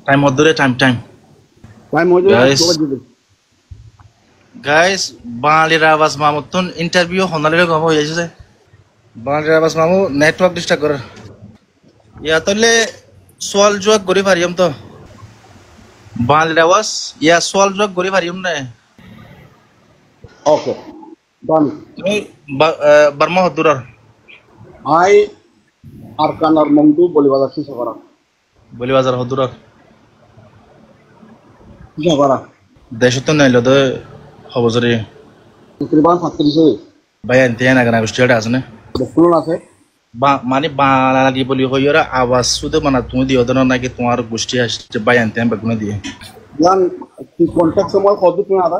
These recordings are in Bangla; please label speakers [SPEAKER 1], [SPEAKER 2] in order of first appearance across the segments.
[SPEAKER 1] টাইম মধ্যে টাইম টাইম
[SPEAKER 2] ভাই মজা
[SPEAKER 1] গাইস বাঙালির আওয়াজ মামুতুন ইন্টারভিউ হনালে গম হয়ে যাচ্ছে বাঙালির আওয়াজ মামু নেটওয়ার্ক ডিস্টার্ব করে ইয়া তাহলে সোয়াল জবাব করি পারিম তো বাঙালির আওয়াজ ইয়া সোয়াল জবাব করি পারিম না
[SPEAKER 2] ওকে ডান
[SPEAKER 1] তুমি বর্মা হদুরার
[SPEAKER 2] আই আরকানার মংদু বলিবাজার শিশকরা
[SPEAKER 1] বলিবাজার হদুরার
[SPEAKER 2] শিশকরা
[SPEAKER 1] দেশত নাইলো তো হবজরি
[SPEAKER 2] তকরিবান 37
[SPEAKER 1] ভাই এনতে না গানা স্টেট আছে না
[SPEAKER 2] দেখুন আছে
[SPEAKER 1] মানে বাঙালি বলি হইরা আওয়াজ শুধু মানে তুমি দিও না নাকি তোমার গোষ্ঠী আসছে ভাই এনতে বেগুনে দিয়ে
[SPEAKER 2] জান কি কন্টাক্ট সময় কত তুমি আদা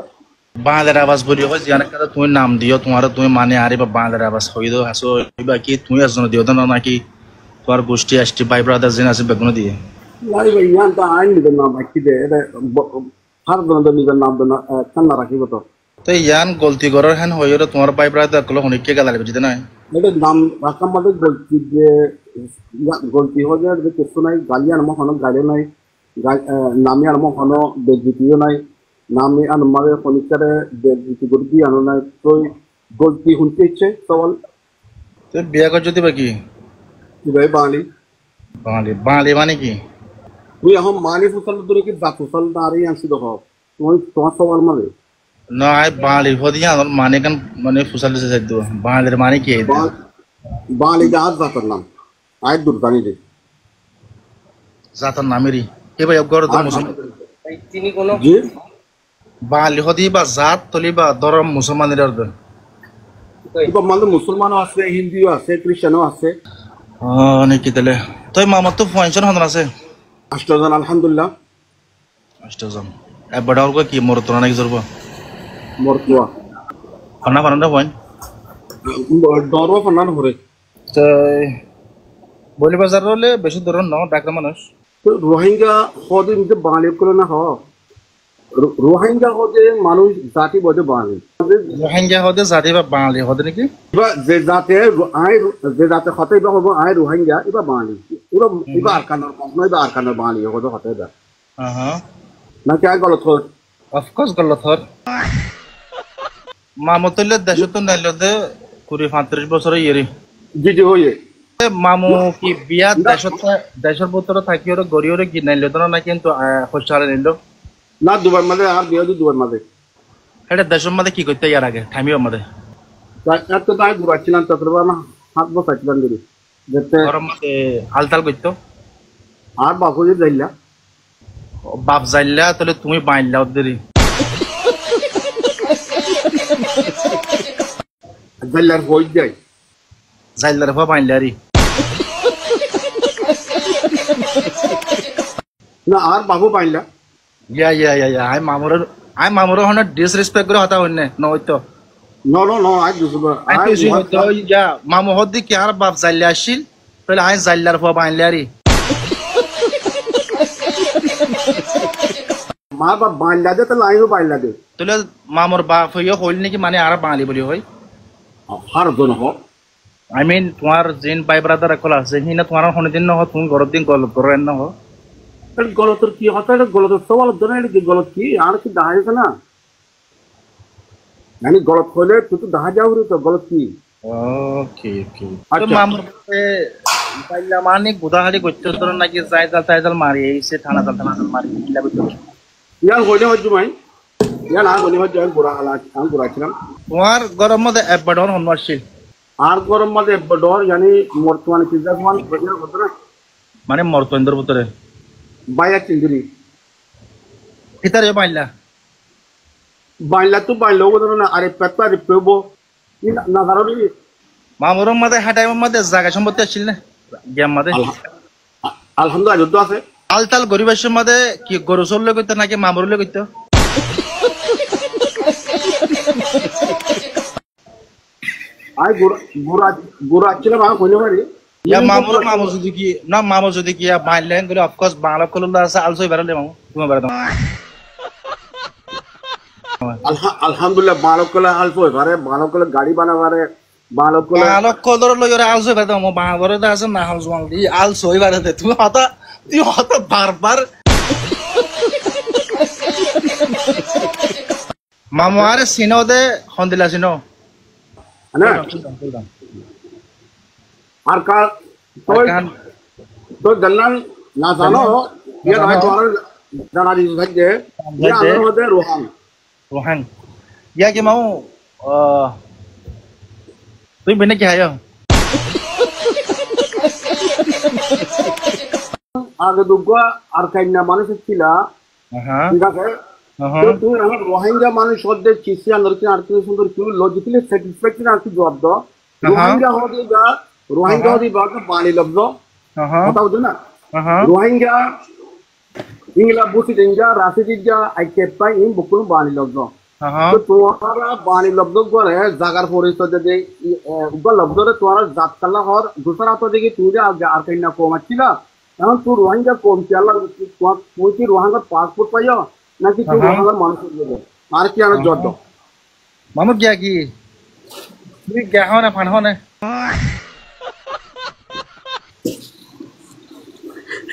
[SPEAKER 1] বাঙালির আওয়াজ বলি হয় জানা কথা তুমি নাম দিও তোমার তুমি মানে আরে বা বাঙালির আওয়াজ হইদো হাসো হইবা কি তুমি আসজন দিও না নাকি তোমার গোষ্ঠী আসছে ভাই ব্রাদার জিন আছে বেগুনে দিয়ে
[SPEAKER 2] লাই ভাই ইয়ান তা আইন নিবেন না বাকি দে এটা হার দন নিবেন নাম দন কান্না রাখিব তো
[SPEAKER 1] তো ইয়ান গলতি করার হ্যান হইরা তোমার ভাই ব্রাদার কল হনিকে গালালি বুঝতে না
[SPEAKER 2] এটা নাম রাখার মধ্যে গলতি যে গলতি হয়ে যায় যে কিছু নাই গালি আর মো হনো গালি নাই নামি আর মো হনো বেজিতিও নাই নামি আর মারে ফনিচারে বেজিতি গলতি আনো নাই তো গলতি হুনতে ইচ্ছে সওয়াল
[SPEAKER 1] তো বিয়া কর যদি বাকি
[SPEAKER 2] ভাই বাঙালি
[SPEAKER 1] বাঙালি বাঙালি মানে কি
[SPEAKER 2] তুই এখন মানি ফুসাল ধরে কি দাঁত ফুসাল দাঁড়ি আনছি দেখো তুমি তোমার সওয়াল মানে
[SPEAKER 1] না আই বাঙালি হদিয়া মানে কান মানে ফুসাল দিছে যাইদ বাঙালির মানে কি
[SPEAKER 2] বাঙালি জাহাজ জাতার নাম আয় দুর্দানি রে
[SPEAKER 1] জাতার নামেরই এ ভাই অগর তো মুসলমান
[SPEAKER 2] তিনি কোন জি
[SPEAKER 1] বাঙালি হদি বা জাত তলি বা ধর্ম মুসলমানের অর্ধ
[SPEAKER 2] মানে মুসলমানও আছে হিন্দুও আছে খ্রিস্টানও আছে
[SPEAKER 1] নাকি তাহলে তুই মামার তো পয়সন হন আছে
[SPEAKER 2] 8 জন আলহামদুলিল্লাহ
[SPEAKER 1] 8 জন এবার আর কি মোর তো নাকি জরব
[SPEAKER 2] মরতুয়া
[SPEAKER 1] খানা বানানো পয়েন্ট
[SPEAKER 2] ডরও ফান্নান হরে
[SPEAKER 1] তো বলি বাজার হলে বেশি দূর ন ডাকরা মানুষ
[SPEAKER 2] রোহিঙ্গা হদে নিজে বাঙালি করে না হ রোহিঙ্গা হদে মানুষ জাতি বদে বাঙালি
[SPEAKER 1] রোহিঙ্গা হদে জাতি বা বাঙালি হদে নাকি
[SPEAKER 2] এবার যে জাতে আই যে জাতে হতে বা হবো আই রোহিঙ্গা এবার বাঙালি এবার আরকানার নয় বা আরকানার বাঙালি হদে হতে বা
[SPEAKER 1] হ্যাঁ
[SPEAKER 2] না কি গলত হর
[SPEAKER 1] অফকোর্স গলত হর মামতলে দেশ তো নাইলো দে 20-35 বছর ইয়েরি
[SPEAKER 2] জি জি হয়ে
[SPEAKER 1] মামু কি বিয়া দেশের ভিতরে থাকি ওরা গড়িওরে কি নাইলো তো না কিন্তু হোস্টালে নিল
[SPEAKER 2] না দুবার মাঝে আর বিয়ে দুবার মাঝে
[SPEAKER 1] এটা দেশের মধ্যে কি করতে ইয়ার আগে থামিও মধ্যে
[SPEAKER 2] তো তাই ঘুরাচ্ছিলাম ততবার না হাত বসাইছিলাম দিদি যেতে
[SPEAKER 1] গরম মধ্যে আলতাল করতো
[SPEAKER 2] আর বাপুজি যাইলা
[SPEAKER 1] বাপ যাইলা তাহলে তুমি বাইলা ওদেরই
[SPEAKER 2] যাইলার হই যাই
[SPEAKER 1] যাইলার ভা বাইলারি
[SPEAKER 2] না আর বাবু পাইলা
[SPEAKER 1] ইয়া আই মামুর হন ডিসরেসপেক্ট করে হতা হইনে নয়তো
[SPEAKER 2] নো নো নো আই দুসবা
[SPEAKER 1] আই তুই হয়তো ইয়া মামু হদি কি আর বাপ যাইলা আসিল তাহলে আই যাইলার ভা বাইলারি
[SPEAKER 2] মা বাপ বাইলা দে তো লাইও বাইলা দে
[SPEAKER 1] তাহলে মামুর বাপ হইও হইল নাকি মানে আর বাঙালি বলি হয়
[SPEAKER 2] হার জন হ
[SPEAKER 1] আই মিন তোমার জিন ভাই ব্রাদার কল আছে হিনা তোমার হনদিন ন তুমি গরব দিন গল করেন ন হ
[SPEAKER 2] গলতর কি হতা এটা গলতর সওয়াল ধরে এটা কি গলত কি আর কি দাহাইছে না মানে গলত হলে তুই তো দাহা যাও রে তো গলত কি
[SPEAKER 1] ওকে তো মামুর বাইলা মানে গুদাহালি গচ্ছ তোর নাকি যাইজাল মারি এইছে থানা মারি ইলা গচ্ছ
[SPEAKER 2] ইয়ার হইলে হজ্জু মাই ইয়া না হইলে হজ্জু আমি বুড়া হালা আমি বুড়া ছিলাম
[SPEAKER 1] তোমার গরম মধ্যে এবাডন হনমারছিল
[SPEAKER 2] আর গরম মধ্যে ডর yani বর্তমানে কি জামান বজার কত না
[SPEAKER 1] মানে মরতন্দ্র ভিতরে
[SPEAKER 2] বাইয়া চিংড়ি
[SPEAKER 1] ভিতরে
[SPEAKER 2] বাইলা তো বাইলো বদর না আরে পেপা রে পেবো না দারুনি
[SPEAKER 1] মামুর মধ্যে হাটাই মধ্যে জায়গা সম্পত্তি আছিল না গেম মধ্যে
[SPEAKER 2] আলহামদুলিল্লাহ যুদ্ধ আছে
[SPEAKER 1] আলতাল গরিবের মধ্যে কি গরু চললে কইতো নাকি মামুরলে কইতো
[SPEAKER 2] আই গোরা ছিল না কইলে পারি
[SPEAKER 1] ইয়া মামু যদি কি বাইলেন করে অফ কোর্স বাংলা কললা আছে আলসই বেরালে মামু তুমি বেরাতো
[SPEAKER 2] আলহামদুলিল্লাহ বালকলা আলফো এবারে বালকলা গাড়ি বানাবারে বালক কলে
[SPEAKER 1] বালক কলর লই ওরা আলস হইবার দাও বাবরে দা আছে না হাল জোয়াল দি আলস হইবার দে তুই হত বারবার মামু আরে সিনো দে হন্দিলা সিনো
[SPEAKER 2] না আর কা তো দলাল না জানো ये भाई तुम्हारा जाना दी सज्जे ये आंध्र होते
[SPEAKER 1] रोहन या कि मामू তুই বেনে কি হায়
[SPEAKER 2] আগে দুগা আর কাইনা মানুষ ছিল ঠিক আছে তো তুই আমার রোহিঙ্গা মানুষ হতে চিসি আন্দরকে আর কি সুন্দর কি লজিক্যালি স্যাটিসফ্যাকশন আর কি জবাব দাও রোহিঙ্গা হতে বা পানি লব্ধ কথা বুঝো না রোহিঙ্গা ইংলা বুসি দিনজা রাশি দিনজা আইকে পাই ইন বকুল বানি লব্ধ তো তোমারা বানি লব্ধ করে জাগার পরিস্থিতি যে উগল লব্ধ রে তোমারা জাত কালা হর দুসরা তো দেখি তুই আর কাইনা কমাচ্ছিলা এখন তুই রোহিঙ্গা কম চালা তুই কি রোহিঙ্গা পাসপোর্ট পাইও নাকি তুই রোহিঙ্গার মানুষ দেবে আর কি আনো জড়
[SPEAKER 1] মামু গিয়া কি তুই গিয়া হনে ফান হনে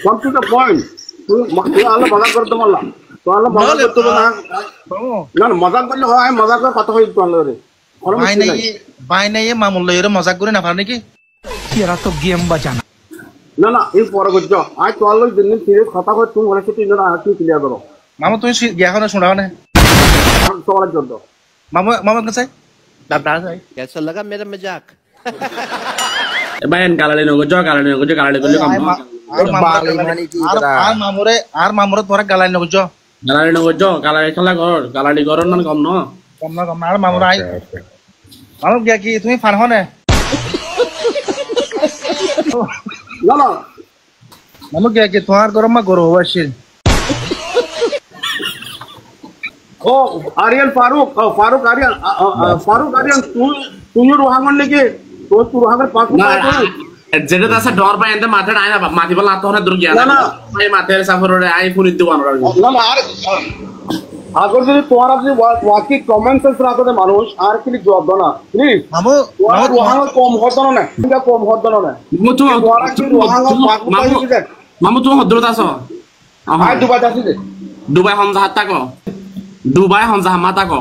[SPEAKER 2] come to the point তুই আলো মজাক করতে পারলাম তো আলো মজাক করতে না না মজাক করলে হয় মজাক করে কথা হই তো আলো রে
[SPEAKER 1] ভাই নাই মামুল লইরে মজাক করে না পার নাকি
[SPEAKER 3] এরা তো গেম বাজানা
[SPEAKER 2] না না এই পরে গজ্জ আই তো আলো দিন সিরিয়াস কথা কই তুমি বলে তুই না কি ক্লিয়ার করো
[SPEAKER 1] মামু তুই গিয়া হনে শুনাও না
[SPEAKER 2] সবার জন্য
[SPEAKER 1] মামু কাছে দাদা যাই
[SPEAKER 3] कैसा लगा मेरा मजाक
[SPEAKER 4] Bayan kalali nunggu jo kalali kulli kamu.
[SPEAKER 1] আর মামুরে তোরা গালাই নগজ
[SPEAKER 4] Kalali koron nan kamu no.
[SPEAKER 1] কম না আর মামুরা আই মামু গিয়া কি তুমি ফান হনে
[SPEAKER 2] না না
[SPEAKER 1] মামু গিয়া কি তোমার গরম মা গরো হওয়াছিল
[SPEAKER 2] ও আরিয়ান ফারুক আরিয়ান তুই রোহাঙ্গন লেগে তো তুই রোহাঙ্গের পাসপোর্ট
[SPEAKER 4] যেটা তাসা ডর পাই এন্ড মাথা আইনা মাথি বলা তো হরে দুর্গিয়া না ভাই মাথের সাফর রে আই পুনি দিব আমরা
[SPEAKER 2] না না আর আগর যদি তোমার আপনি ওয়াকি কমন সেন্স রাখতে মানুষ আর কি জবাব দাও না প্লিজ
[SPEAKER 1] মামু
[SPEAKER 2] রোহাঙ্গ কম হতো না এটা কম হতো না
[SPEAKER 4] মামু তুমি হদ্রত আছো
[SPEAKER 2] আই দুবাই যাচ্ছি যে
[SPEAKER 4] দুবাই হনজা হাত তাকো দুবাই হনজা মাতা কো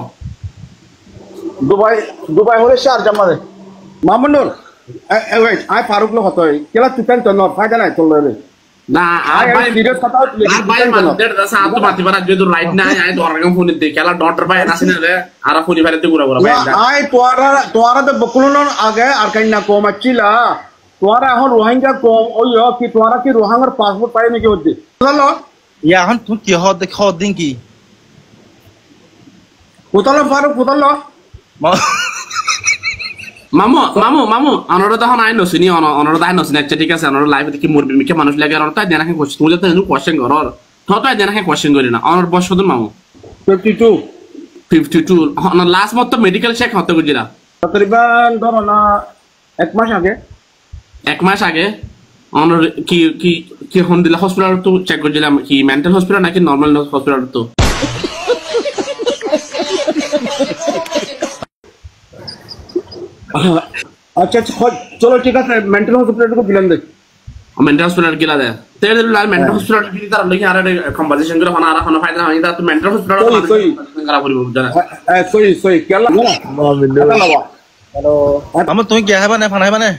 [SPEAKER 2] দুবাই হলে শারজা মারে মামুনুর wait I ফারুক লো হতো কেলা তুই তো নট ফায়দা নাই তোর রে
[SPEAKER 4] না আর ভাই
[SPEAKER 2] সিরিয়াস কথা
[SPEAKER 4] আর ভাই মানদের দাসা আত মাতি পারা যদি রাইট না আই ধরগম ফোন দে কেলা ডক্টর ভাই নাসিনে রে আর ফোনি ফাইতে গুরা ভাই
[SPEAKER 2] আই তোরা তো বকুলন আগে আর কাই না কম আছিলা তোরা এখন রোহিঙ্গা কম ওই কি তোরা কি রোহিঙ্গার পাসপোর্ট পাই নাকি হচ্ছে বুঝলো
[SPEAKER 1] ইয়া এখন তুই কি হদ দিন কি
[SPEAKER 2] পুতলো ফারুক পুতলো
[SPEAKER 4] মামু অনুরোধ এখন আই নছিনি অনুরোধ আই নছিনি আচ্ছা ঠিক আছে অনুরোধ লাইভ দেখি মোর বিমিকে মানুষ লাগে অনুরোধ তাই দেনা কোশ্চেন তুমি যত এনু কোশ্চেন করর তো তাই দেনা কোশ্চেন করি না অনুরোধ বস শুধু মামু 52 অন লাস্ট মত মেডিকেল চেক হতে গুজিরা
[SPEAKER 2] তকরিবান ধরো না এক মাস আগে
[SPEAKER 4] অনুর কি হন্দিলা হসপিটাল তো চেক করছিলাম কি মেন্টাল হসপিটাল নাকি নরমাল হসপিটাল তো
[SPEAKER 2] अच्छा चलो ठीक है मेंटल हॉस्पिटल को बिलन दे
[SPEAKER 4] मेंटल हॉस्पिटल गिला दे तेरे लाल मेंटल हॉस्पिटल की तरह लगी आ रहा है कन्वर्सेशन कर होना रहा होना फायदा नहीं था तो मेंटल हॉस्पिटल करा पूरी जाना
[SPEAKER 2] सोई क्या लगा हेलो
[SPEAKER 1] हम तुम क्या है बने फना है बने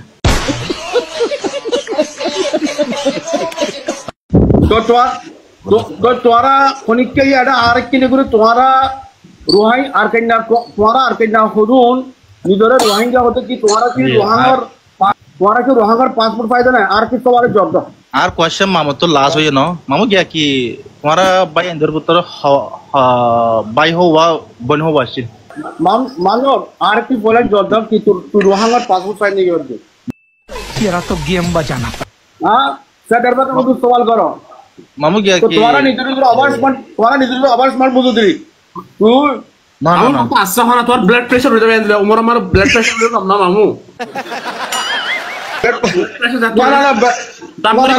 [SPEAKER 2] तो तुम्हारा कोनिक के ये आड़ा आरक के लिए गुरु तुम्हारा रोहाई आरकन्या तुम्हारा आरकन्या खुदून निधरे रोहिंग्या होते कि तुम्हारा की रोहिंगर पासपोर्ट फायदा ना आर की तुम्हारे जॉब दो
[SPEAKER 1] আর কোশ্চেন মামু তো লাস্ট হই ন মামু গিয়া কি তোমারা বাই এন্ডর পুত্র বাই হওয়া বন হওয়া আছিল
[SPEAKER 2] मानो आर की बोले जॉब दो कि तू रोहिंगर पासपोर्ट फायदा नहीं करते
[SPEAKER 3] एरा तो गेम बजाना
[SPEAKER 2] हां सर दरबार को कुछ सवाल करो
[SPEAKER 1] মামু গিয়া কি
[SPEAKER 2] तुम्हारा निधर अवर्समेंट बुझो दी तू
[SPEAKER 1] না না
[SPEAKER 4] মামু পাঁচশো হনা তোর ব্লাড প্রেসার হয়ে যাবে ওমর আমার ব্লাড প্রেসার হয়ে যাবে না মামু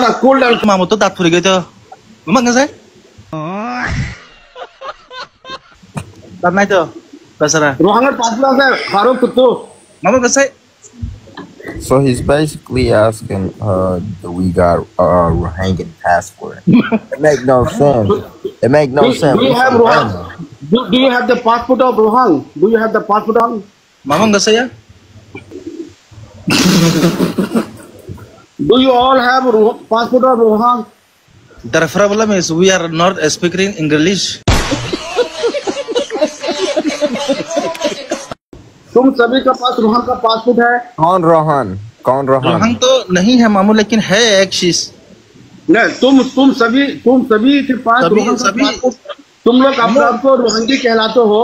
[SPEAKER 2] না কুল ডাউন
[SPEAKER 1] মামু তো দাঁত ফুরে গেছে মামা গেছে দাঁত নাই তো বেচারা
[SPEAKER 2] রোহাঙ্গার পাসপোর্ট আছে ফারুক তো
[SPEAKER 1] মামু গেছে
[SPEAKER 5] So he's basically asking do we got Rohingya passport. It make no sense. It make no sense.
[SPEAKER 2] Do you have Rohang? Do you have the passport of Rohang? Do you have the passport of?
[SPEAKER 1] Mamo nggak saya?
[SPEAKER 2] Do you all have passport of Rohang?
[SPEAKER 1] The problem is we are not speaking English.
[SPEAKER 2] तुम सभी का पास रोहन का पासपोर्ट है?
[SPEAKER 5] कौन रोहन? कौन रोहन?
[SPEAKER 1] रोहन तो नहीं है मामू, लेकिन है एक चीज।
[SPEAKER 2] नहीं, तुम सभी के पास रोहन का पासपोर्ट। तुम लोग अपने आप को रोहंगी कहलाते हो।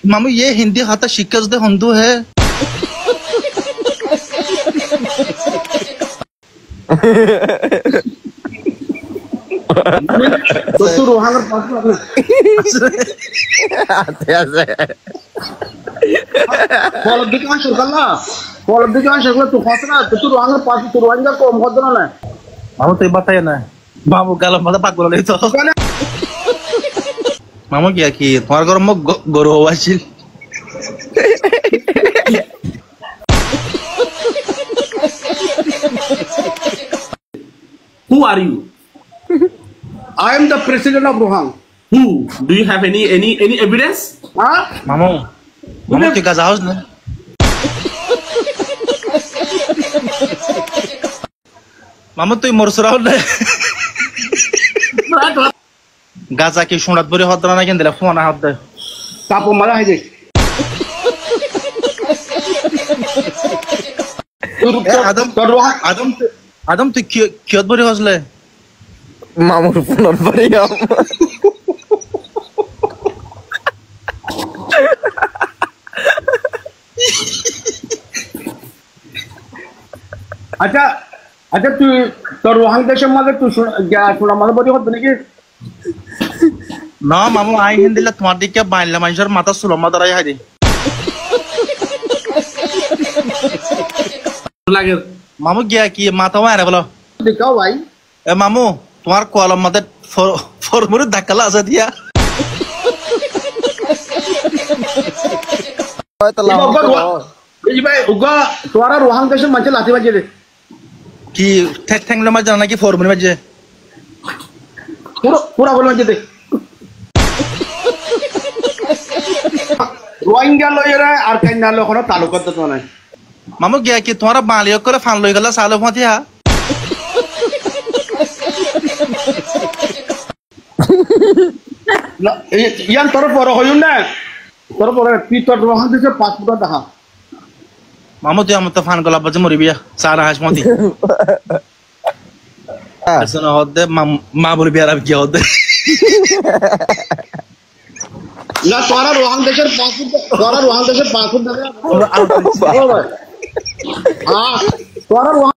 [SPEAKER 1] मामू ये हिंदी खाता शिकस्त दे हिंदू है।
[SPEAKER 2] तो तू रोहन का passport Politikan syurga tu khosna tu ruang pas tu ruang ko mhodna na
[SPEAKER 1] Mamu tuh बताया ना मामू kalau mata pak बोले तो मामू क्या कि तुम्हारे घर में गोरो हुआ chill
[SPEAKER 4] Who are you?
[SPEAKER 2] I am the president of Rohang.
[SPEAKER 4] Who? Do you have any evidence?
[SPEAKER 2] Huh?
[SPEAKER 1] मामू tuh gak jauh nih मामू tuh morsurau deh Gaza ki shunat buri hodra na kendele phone hadde
[SPEAKER 2] Tapo mala hai je.
[SPEAKER 1] Adam tuh kiyot buri hosle
[SPEAKER 5] মামুর ফোন পরে
[SPEAKER 2] अच्छा तू तो रोहंग देशामध्ये तू थोडा मला बरी होत नाही
[SPEAKER 1] ना मामू आई हिंदीला तुम्हार दिक्या बांधला मांजर माता सुलमा दराई हादी
[SPEAKER 4] লাগে
[SPEAKER 1] मामू गया कि माता वहां रे बोलो
[SPEAKER 2] दिखाओ भाई
[SPEAKER 1] ए मामू तुम्हार कॉलम मत फॉर्मूले धक्कला असं दिया
[SPEAKER 2] उगा तुम्हारा रोहंग देश म्हणजे लाठी वाजे
[SPEAKER 1] कि ठेंगले में जाना कि फॉर्मूले में जे
[SPEAKER 2] पूरा बोल म्हणजे ते रोहिंग्या लोयरा আর কাইনা লো কোন তালুকা তো নাই
[SPEAKER 1] मामू गया कि तुम्हारा बालियो करे फान लोई गला सालो फथिया
[SPEAKER 2] ইয়ান তোর পর হইন না তোর পর পিতর রোহন দেশে পাসপোর্ট দেখা
[SPEAKER 1] मामू तुया मत फान गला बजे मरी बिया सारा हाश मती ऐसा ना होते माँ बोली बिया रब क्या होते
[SPEAKER 2] না তোরা রোহন দেশের পাসপোর্ট দেখা হ্যাঁ তোরা